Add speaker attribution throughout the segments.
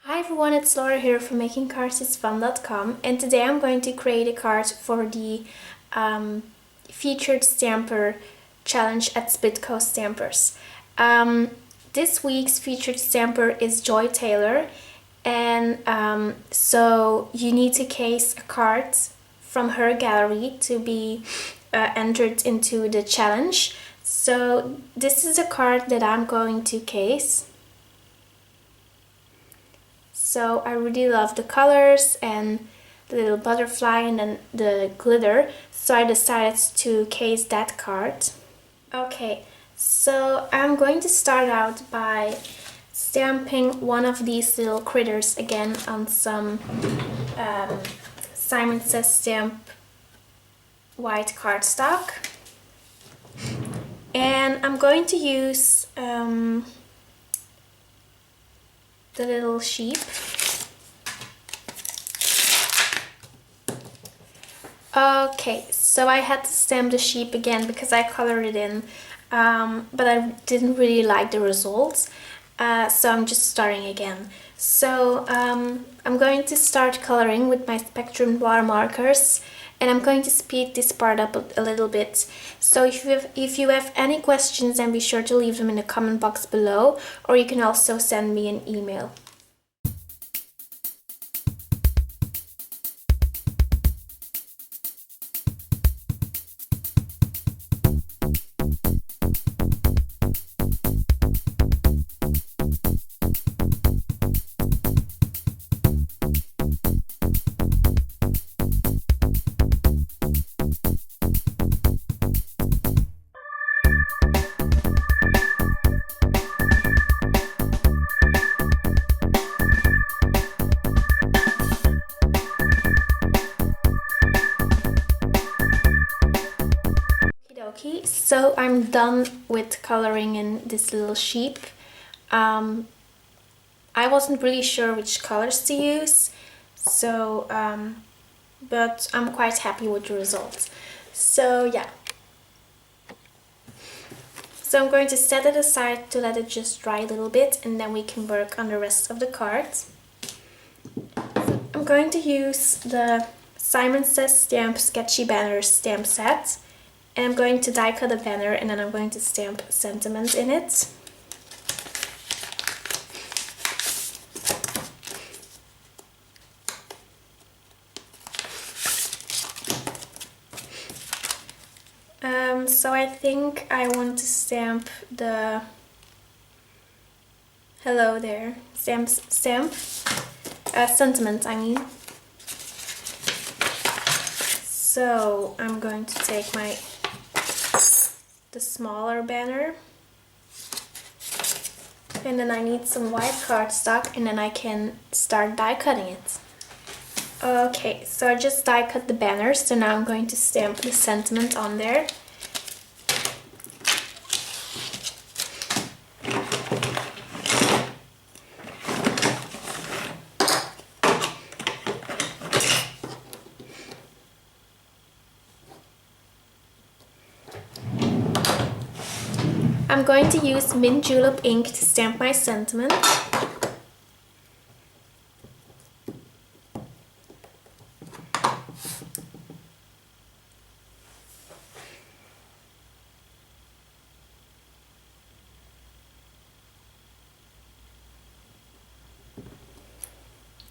Speaker 1: Hi everyone, it's Laura here from makingcardsisfun.com, and today I'm going to create a card for the featured stamper challenge at Splitco Stampers. This week's featured stamper is Joy Taylor, and so you need to case a card from her gallery to be entered into the challenge. So this is a card that I'm going to case. So I really love the colors and the little butterfly and then the glitter, so I decided to case that card. Okay, so I'm going to start out by stamping one of these little critters again on some Simon Says Stamp white cardstock. And I'm going to use the little sheep. Okay, so I had to stamp the sheep again because I colored it in, but I didn't really like the results, so I'm just starting again. So I'm going to start coloring with my Spectrum watermarkers, and I'm going to speed this part up a little bit. So if you have any questions, then be sure to leave them in the comment box below, or you can also send me an email. Okay, so I'm done with coloring in this little sheep. I wasn't really sure which colors to use, so but I'm quite happy with the results. So yeah, so I'm going to set it aside to let it just dry a little bit, and then we can work on the rest of the cards. I'm going to use the Simon Says Stamp Sketchy Banner stamp set. And I'm going to die cut a banner, and then I'm going to stamp sentiment in it. So I think I want to stamp the hello there, sentiment I mean. So I'm going to take the smaller banner, and then I need some white cardstock, and then I can start die cutting it. Okay, so I just die cut the banner, so now I'm going to stamp the sentiment on there. I'm going to use mint julep ink to stamp my sentiment.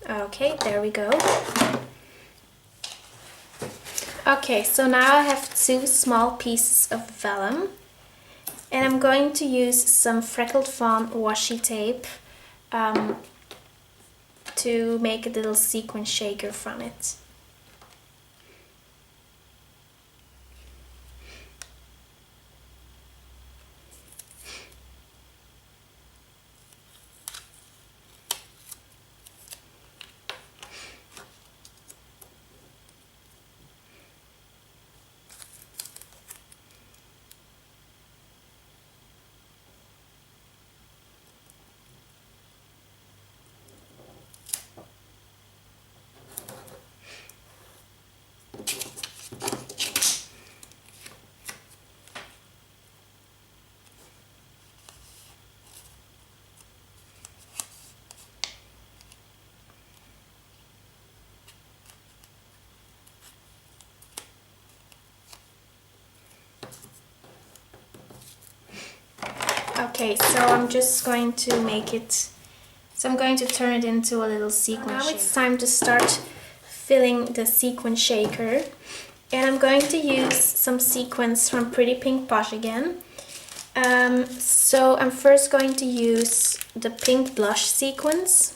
Speaker 1: Okay, there we go. Okay, so now I have two small pieces of vellum. And I'm going to use some Freckled Fawn washi tape to make a little sequin shaker from it. Okay, so I'm just going to make it, so I'm going to turn it into a little sequin shaker. Now it's time to start filling the sequin shaker. And I'm going to use some sequins from Pretty Pink Posh again. So I'm first going to use the pink blush sequins.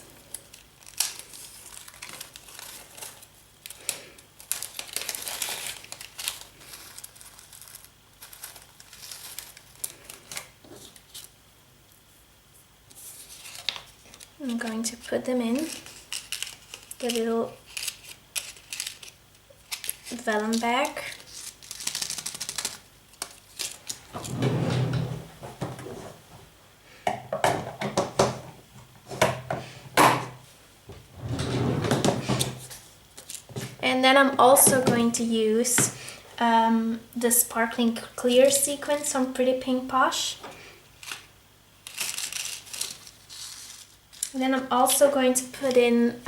Speaker 1: I'm going to put them in the little vellum bag. And then I'm also going to use the sparkling clear sequins from Pretty Pink Posh. And then I'm also going to put in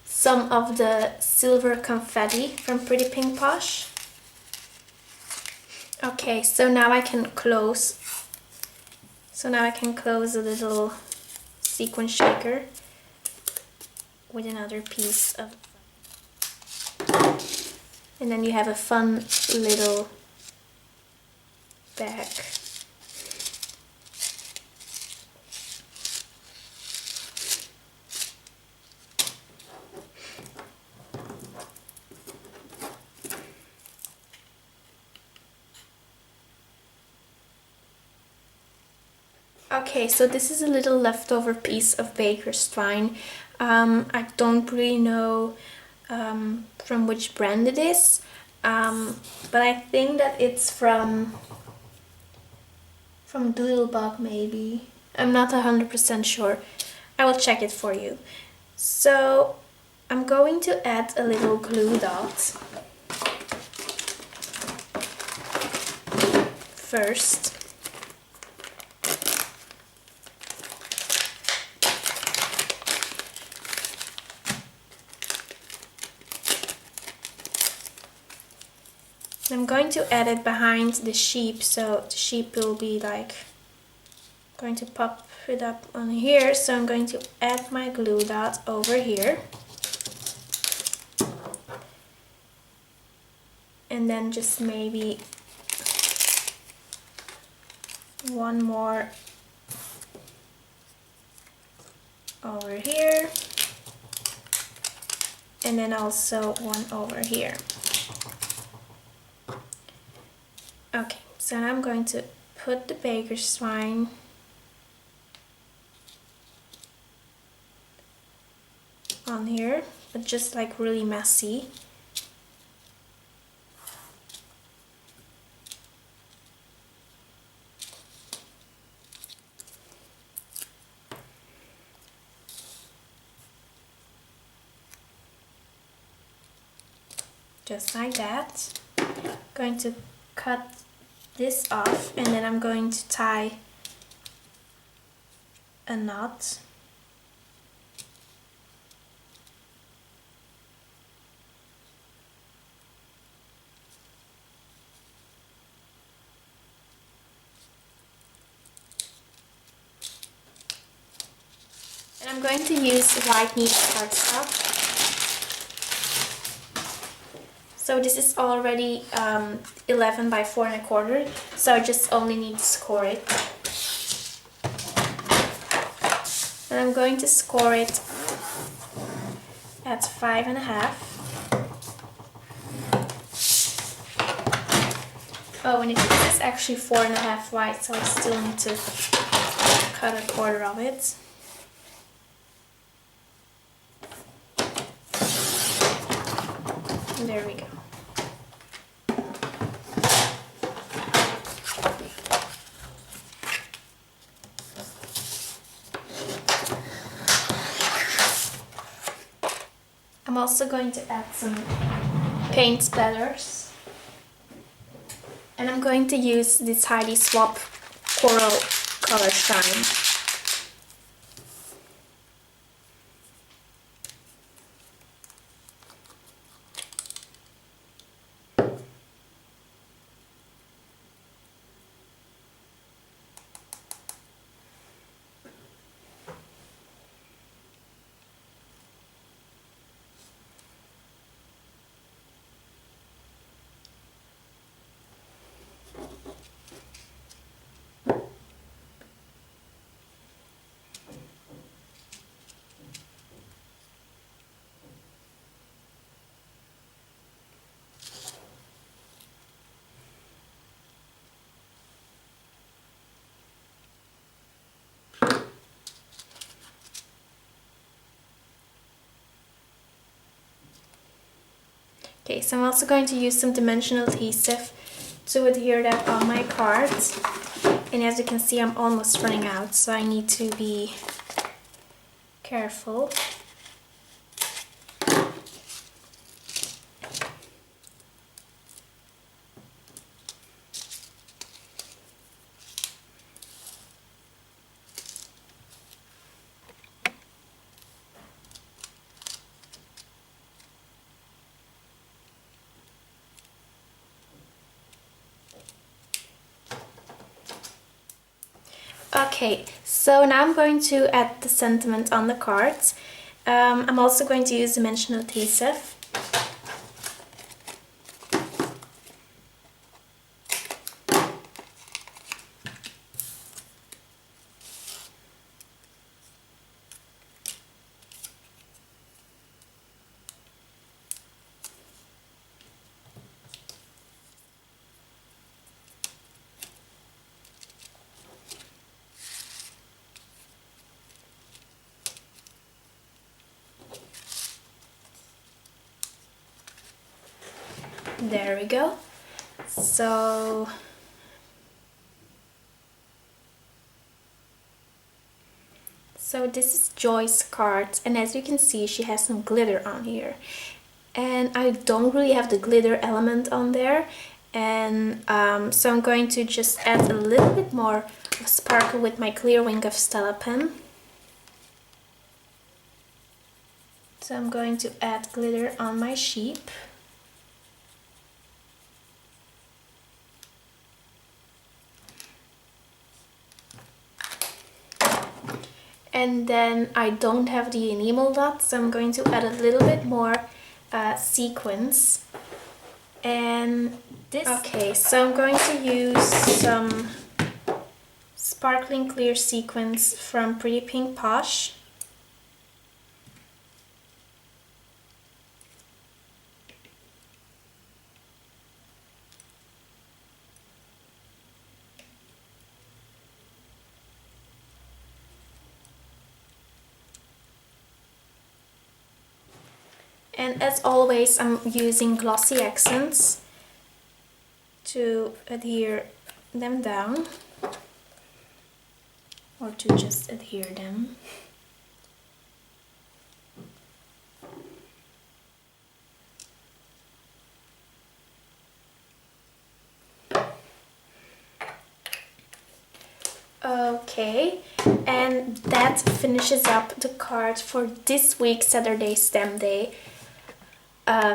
Speaker 1: some of the silver confetti from Pretty Pink Posh. Okay, so now I can close. So now I can close a little sequin shaker with another piece of, and then you have a fun little bag. Okay, so this is a little leftover piece of baker's twine. I don't really know from which brand it is, but I think that it's from Doodlebug maybe. I'm not 100% sure. I will check it for you. So I'm going to add a little glue dot first. I'm going to add it behind the sheep, so the sheep will be like going to pop it up on here. So I'm going to add my glue dot over here, and then just maybe one more over here, and then also one over here. Okay, so now I'm going to put the baker's twine on here, but just like really messy. Just like that. Going to cut this off, and then I'm going to tie a knot. And I'm going to use white Neenah cardstock. So this is already 11 by 4 1/4, so I just only need to score it. And I'm going to score it at 5 1/2. Oh, and this is actually 4 1/2 wide, so I still need to cut 1/4 of it. And there we go. I'm also going to add some paint splatters, and I'm going to use this Heidi Swapp Coral Color Shine. Okay, so I'm also going to use some dimensional adhesive to adhere that on my card. And as you can see, I'm almost running out, so I need to be careful. Okay, so now I'm going to add the sentiment on the cards. I'm also going to use dimensional adhesive. There we go. So this is Joy's card, and as you can see, she has some glitter on here. And I don't really have the glitter element on there, and so I'm going to just add a little bit more of sparkle with my clear wing of Stella pen. So I'm going to add glitter on my sheep. And then I don't have the enamel dot, so I'm going to add a little bit more sequins. And this... Okay, so I'm going to use some sparkling clear sequins from Pretty Pink Posh. And as always, I'm using glossy accents to adhere them down, or to just adhere them. Okay, and that finishes up the card for this week's Saturday Stamp Day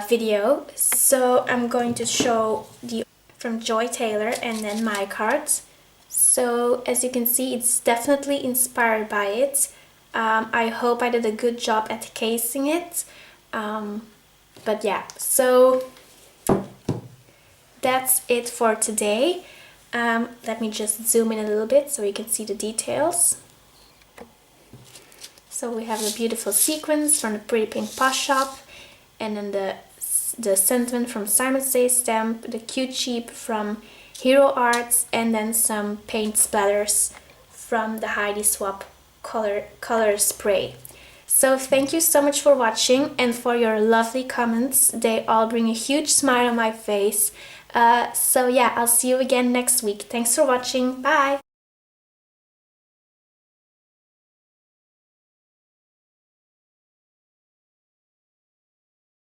Speaker 1: video. So I'm going to show the from Joy Taylor and then my cards. So as you can see, it's definitely inspired by it. I hope I did a good job at casing it. But yeah, so that's it for today. Let me just zoom in a little bit so you can see the details. So we have the beautiful sequins from the Pretty Pink Posh shop, and then the sentiment from Simon Says Stamp, the cute sheep from Hero Arts, and then some paint splatters from the Heidi Swapp color spray. So thank you so much for watching and for your lovely comments. They all bring a huge smile on my face. So yeah, I'll see you again next week. Thanks for watching. Bye!